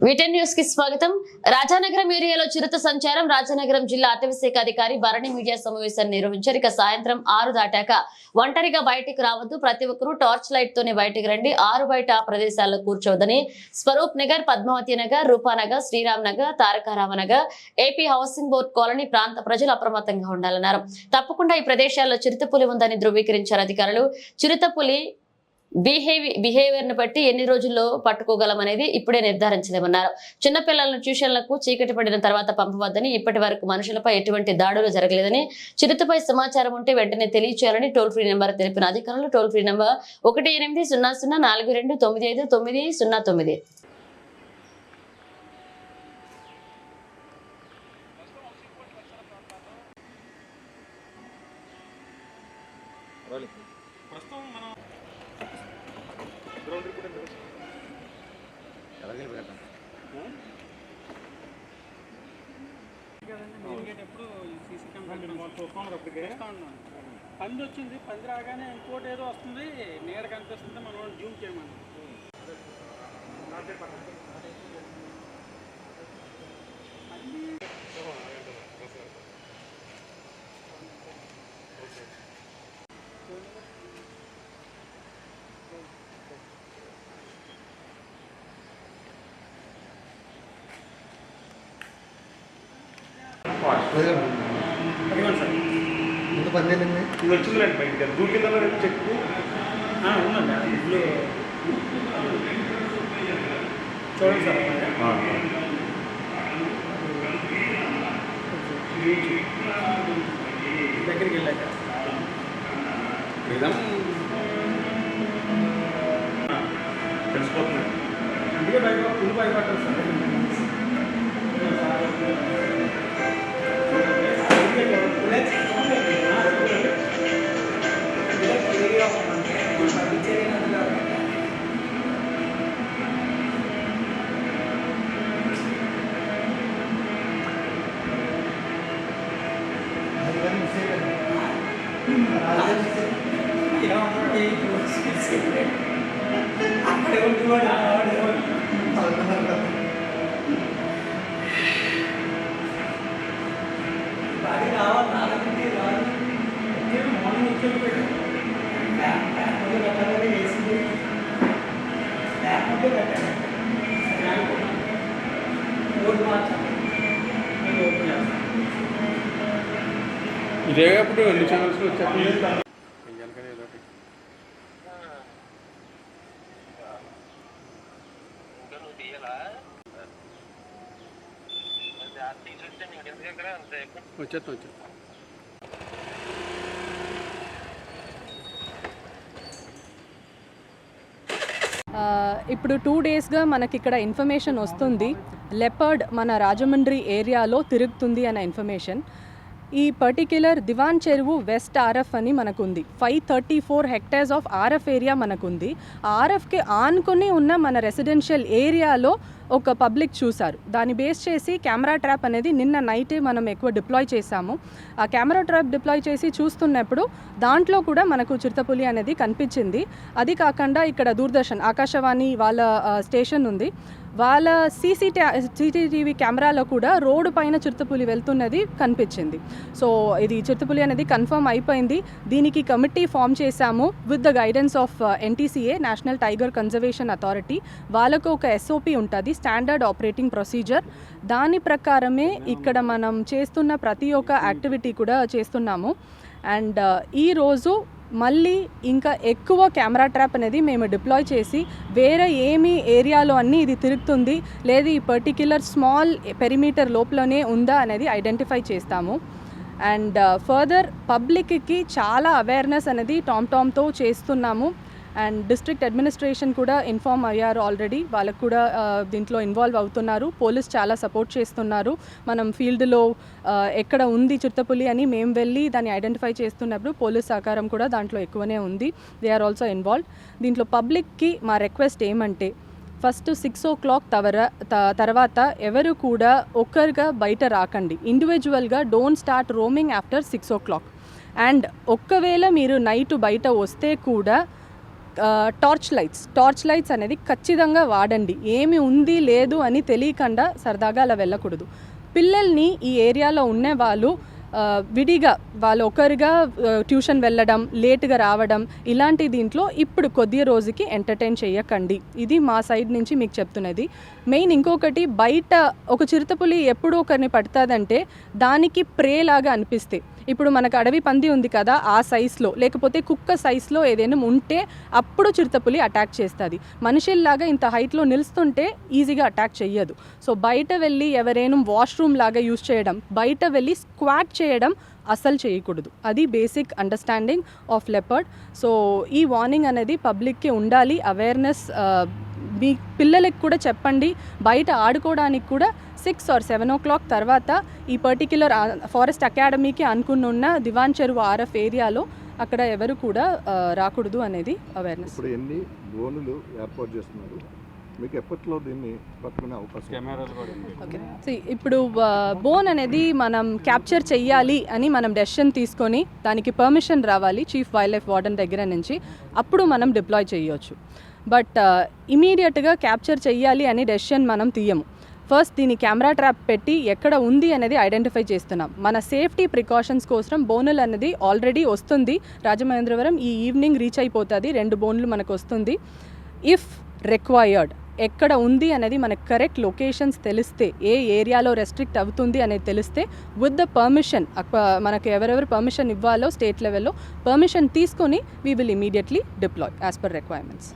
వీటెన్ news కి స్వాగతం. రాజానగరం ఏరియాలో చిరుత సంచారం. రాజానగరం జిల్లా అటవీ శాఖ అధికారి భరణి మీడియా సమావేశాన్ని నిర్వహించారు. ఇక సాయంత్రం 6 దాటాక ఒంటరిగా బయటికి రావద్దు, ప్రతి ఒక్కరూ టార్చ్ లైట్ తోనే బయటికి రండి, 6 బయట ప్రదేశాల్లో కూర్చోవద్దని Swaroop Nagar, Padmavati Nagar, Rupanagar, Sriram Nagar, Tarakaramanagar, AP housing board colony ప్రాంత ప్రజలు అప్రమత్తంగా ఉండాలన్నారు. తప్పకుండా ఈ ప్రదేశాల్లో చిరుతపులి ఉందని ధృవీకరించారు అధికారులు. చిరుతపులి బిహేవియర్ ను బట్టి ఎన్ని రోజుల్లో పట్టుకోగలం అనేది ఇప్పుడే నిర్ధారించలేమన్నారు. చిన్నపిల్లలను ట్యూషన్లకు చీకటి పడిన తర్వాత పంపవద్దని, ఇప్పటి వరకు మనుషులపై ఎటువంటి దాడులు జరగలేదని, చిరుతపై సమాచారం ఉంటే వెంటనే తెలియచేయాలని టోల్ ఫ్రీ నెంబర్ తెలిపిన అధికారులు. Toll free number 1800 4295909. పంది వచ్చింది, పంది రాగానే ఇంకోటి ఏదో వస్తుంది, నీడ కనిపిస్తుంది, మనం జూమ్ చేయమని. ఇది వచ్చిందండి బయటికి దూకిందా చెక్కు ఉందండి ఇప్పుడు చూడండి సార్. దగ్గరికి వెళ్ళాక తెలిసిపోతుంది. అందుకే ఫుల్ భయపడ్డారు సార్. ఇదే అప్పుడు ఎన్ని ఛానల్స్ వచ్చేస్తుంది. వచ్చేస్తాం. ఇప్పుడు 2 డేస్గా మనకి ఇక్కడ ఇన్ఫర్మేషన్ వస్తుంది, లెపర్డ్ మన రాజమండ్రి ఏరియాలో తిరుగుతుంది అనే ఇన్ఫర్మేషన్. ఈ పర్టిక్యులర్ దివాన్ చెరువు వెస్ట్ ఆర్ఎఫ్ అని మనకుంది. 534 హెక్టేర్స్ ఆఫ్ ఆర్ఎఫ్ ఏరియా మనకుంది. ఆర్ఎఫ్కి ఆనుకొని ఉన్న మన రెసిడెన్షియల్ ఏరియాలో ఒక పబ్లిక్ చూశారు. దాన్ని బేస్ చేసి కెమెరా ట్రాప్ అనేది నిన్న నైటే మనం ఎక్కువ డిప్లాయ్ చేశాము. ఆ కెమెరా ట్రాప్ డిప్లాయ్ చేసి చూస్తున్నప్పుడు దాంట్లో కూడా మనకు చిరుతపులి అనేది కనిపించింది. అది కాకుండా ఇక్కడ దూరదర్శన్ ఆకాశవాణి వాళ్ళ స్టేషన్ ఉంది, వాళ్ళ సీసీటీవీ కెమెరాలో కూడా రోడ్డు పైన చిరుతపులి వెళ్తున్నది కనిపించింది. సో ఇది చిరుతపులి అనేది కన్ఫర్మ్ అయిపోయింది. దీనికి కమిటీ ఫామ్ చేశాము with the guidance of NTCA, national tiger conservation authority. వాళ్ళకు ఒక SOP ఉంటుంది, స్టాండర్డ్ ఆపరేటింగ్ ప్రొసీజర్. దాని ప్రకారమే ఇక్కడ మనం చేస్తున్న ప్రతి ఒక్క యాక్టివిటీ కూడా చేస్తున్నాము. అండ్ ఈరోజు మళ్ళీ ఇంకా ఎక్కువ కెమెరా ట్రాప్ అనేది మేము డిప్లాయ్ చేసి వేరే ఏమి ఏరియాలో అన్నీ ఇది తిరుగుతుంది లేదు ఈ పర్టిక్యులర్ స్మాల్ పెరిమీటర్ లోపలనే ఉందా అనేది ఐడెంటిఫై చేస్తాము. అండ్ ఫర్దర్ పబ్లిక్కి చాలా అవేర్నెస్ అనేది టామ్తో చేస్తున్నాము. అండ్ డిస్ట్రిక్ట్ అడ్మినిస్ట్రేషన్ కూడా ఇన్ఫార్మ్ అయ్యారు ఆల్రెడీ, వాళ్ళకు కూడా దీంట్లో ఇన్వాల్వ్ అవుతున్నారు. పోలీస్ చాలా సపోర్ట్ చేస్తున్నారు. మనం ఫీల్డ్లో ఎక్కడ ఉంది చిరుతపులి అని మేము వెళ్ళి దాన్ని ఐడెంటిఫై చేస్తున్నప్పుడు పోలీస్ సహకారం కూడా దాంట్లో ఎక్కువనే ఉంది. They are also involved. దీంట్లో పబ్లిక్కి మా రిక్వెస్ట్ ఏమంటే, ఫస్ట్ 6 o'clock తర్వాత ఎవరు కూడా ఒక్కరుగా బయట రాకండి. ఇండివిజువల్గా don't start roaming after 6 o'clock. అండ్ ఒక్కవేళ మీరు నైట్ బయట వస్తే కూడా టార్చ్ లైట్స్ అనేది ఖచ్చితంగా వాడండి. ఏమి ఉంది లేదు అని తెలియకుండా సరదాగా అలా వెళ్ళకూడదు. పిల్లల్ని ఈ ఏరియాలో ఉండే వాళ్ళు విడిగా వాళ్ళు ఒకరిగా ట్యూషన్ వెళ్ళడం, లేట్గా రావడం, ఇలాంటి దీంట్లో ఇప్పుడు కొద్ది రోజుకి ఎంటర్టైన్ చేయకండి. ఇది మా సైడ్ నుంచి మీకు చెప్తున్నది. మెయిన్ ఇంకొకటి, బయట ఒక చిరుతపులి ఎప్పుడు ఒకరిని పడుతుందంటే దానికి ప్రే లాగా అనిపిస్తే, ఇప్పుడు మనకు అడవి పంది ఉంది కదా, ఆ సైజులో లేకపోతే కుక్క సైజులో ఏదైనా ఉంటే అప్పుడు చిరుతపులి అటాక్ చేస్తుంది. మనుషుల్లాగా ఇంత హైట్లో నిలుస్తుంటే ఈజీగా అటాక్ చెయ్యదు. సో బయట వెళ్ళి ఎవరైనా వాష్రూమ్ లాగా యూజ్ చేయడం, బయట వెళ్ళి స్క్వాట్ చేయడం అస్సలు చేయకూడదు. అది basic understanding of leopard. So ఈ వార్నింగ్ అనేది పబ్లిక్కి ఉండాలి. అవేర్నెస్ మీ పిల్లలకి కూడా చెప్పండి. బయట ఆడుకోవడానికి కూడా 6 or 7 o'clock తర్వాత ఈ పర్టిక్యులర్ ఫారెస్ట్ అకాడమీకి అనుకున్న దివాన్ చెరువు ఆర్ఎఫ్ ఏరియాలో అక్కడ ఎవరు కూడా రాకూడదు అనేది అవేర్నెస్. ఇప్పుడు ఎన్ని డ్రోన్లు ఏర్పాటు చేస్తున్నారు? మీకు ఎప్పట్లో దీన్ని పట్టుకునే అవకాశం? కెమెరాలు కూడా ఓకే, ఇప్పుడు బోన్ అనేది మనం క్యాప్చర్ చెయ్యాలి అని మనం డెసిషన్ తీసుకొని దానికి పర్మిషన్ రావాలి చీఫ్ వైల్డ్ లైఫ్ వార్డెన్ దగ్గర నుంచి, అప్పుడు మనం డిప్లాయ్ చేయొచ్చు. బట్ ఇమీడియట్గా క్యాప్చర్ చెయ్యాలి అని డెసిషన్ మనం తీయము. ఫస్ట్ దీని కెమెరా ట్రాప్ పెట్టి ఎక్కడ ఉంది అనేది ఐడెంటిఫై చేస్తున్నాం. మన సేఫ్టీ ప్రికాషన్స్ కోసం బోనులు అనేది ఆల్రెడీ వస్తుంది రాజమహేంద్రవరం. ఈ ఈవినింగ్ రీచ్ అయిపోతుంది, 2 బోన్లు మనకు వస్తుంది. ఇఫ్ రిక్వైర్డ్ ఎక్కడ ఉంది అనేది మనకు కరెక్ట్ లొకేషన్స్ తెలిస్తే, ఏ ఏరియాలో రెస్ట్రిక్ట్ అవుతుంది అనేది తెలిస్తే, విత్ ద పర్మిషన్ మనకు ఎవరెవరు పర్మిషన్ ఇవ్వాలో స్టేట్ లెవెల్లో పర్మిషన్ తీసుకొని we will immediately deploy as per requirements.